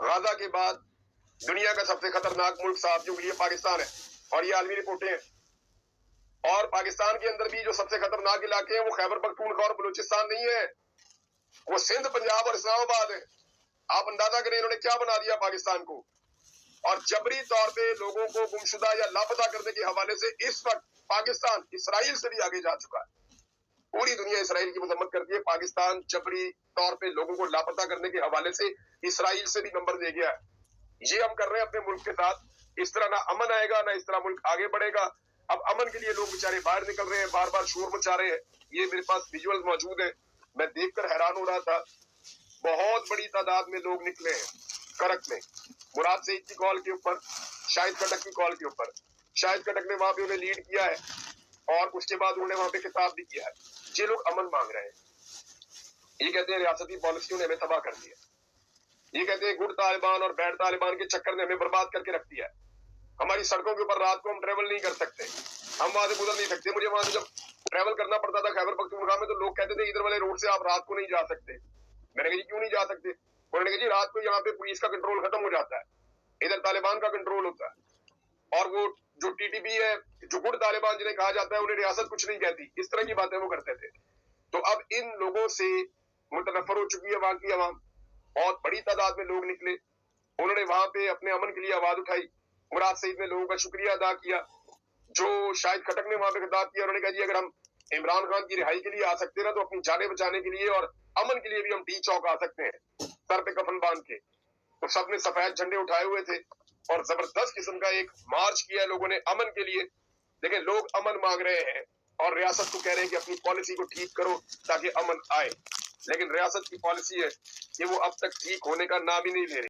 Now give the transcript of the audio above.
Gaza के बाद दुनिया का सबसे खतरनाक मुल्क साथियों के लिए पाकिस्तान है, और ये आलमी रिपोर्टें हैं। और पाकिस्तान के अंदर भी जो सबसे खतरनाक इलाके हैं वो खैबर पख्तूनख्वा और बलूचिस्तान नहीं है, वो सिंध, पंजाब और इस्लामाबाद है। आप अंदाजा करें इन्होंने क्या बना दिया पाकिस्तान को। और जबरी तौर पे लोगों को गुमशुदा या लापता करने के हवाले से इस वक्त पाकिस्तान इसराइल से भी आगे जा चुका है। पूरी दुनिया इसराइल की मजम्मत करती है, पाकिस्तान जबरी तौर पे लोगों को लापता करने के हवाले से इसराइल से भी नंबर दे गया है। ये हम कर रहे हैं अपने मुल्क के साथ। इस तरह ना अमन आएगा, ना इस तरह मुल्क आगे बढ़ेगा। अब अमन के लिए लोग बेचारे बाहर निकल रहे हैं, बार बार शोर मचा रहे हैं। ये मेरे पास विजुअल मौजूद है, मैं देखकर हैरान हो रहा था। बहुत बड़ी तादाद में लोग निकले हैं करक में, मुराद सईद की कॉल के ऊपर, शाहिद खटक की कॉल के ऊपर। शाहिद खटक ने वहां पे उन्हें लीड किया है और उसके बाद उन्होंने वहां पे खिताब भी किया है। ये लोग अमन मांग रहे हैं। ये कहते हैं रियासती पॉलिसियों ने हमें तबाह कर दिया। ये कहते हैं गुड तालिबान और बैड तालिबान के चक्कर ने हमें बर्बाद करके रख दिया है। हमारी सड़कों के ऊपर रात को हम ट्रेवल नहीं कर सकते, हम वहां से गुजर नहीं सकते। मुझे वहां से जब ट्रेवल करना पड़ता था खैबर पख्तूनख्वा में, तो लोग कहते थे इधर वाले रोड से आप रात को नहीं जा सकते। मैंने कहा जी क्यों नहीं जा सकते? उन्होंने कहा जी रात को यहाँ पे पुलिस का कंट्रोल खत्म हो जाता है, इधर तालिबान का कंट्रोल होता है। और वो जो टीटीपी है, जो गुड तालिबान जिन्हें कहा जाता है, उन्हें रियासत कुछ नहीं कहती। इस तरह की बातें वो करते थे। तो अब इन लोगों से मुतनफर हो चुकी है वहां की अवाम। बहुत बड़ी तादाद में लोग निकले, उन्होंने वहां पे अपने अमन के लिए आवाज उठाई। मुराद सईद ने लोगों का शुक्रिया अदा किया। जो शाहिद खटक ने वहां पे खिताब किया, उन्होंने कहा जी अगर हम इमरान खान की रिहाई के लिए आ सकते हैं ना, तो अपनी जाने बचाने के लिए और अमन के लिए भी हम डी चौक आ सकते हैं सर पे कफन बांध के। तो सबने सफेद झंडे उठाए हुए थे और जबरदस्त किस्म का एक मार्च किया लोगों ने अमन के लिए। लेकिन लोग अमन मांग रहे हैं और रियासत को कह रहे हैं कि अपनी पॉलिसी को ठीक करो ताकि अमन आए। लेकिन रियासत की पॉलिसी है कि वो अब तक ठीक होने का नाम ही नहीं ले रही।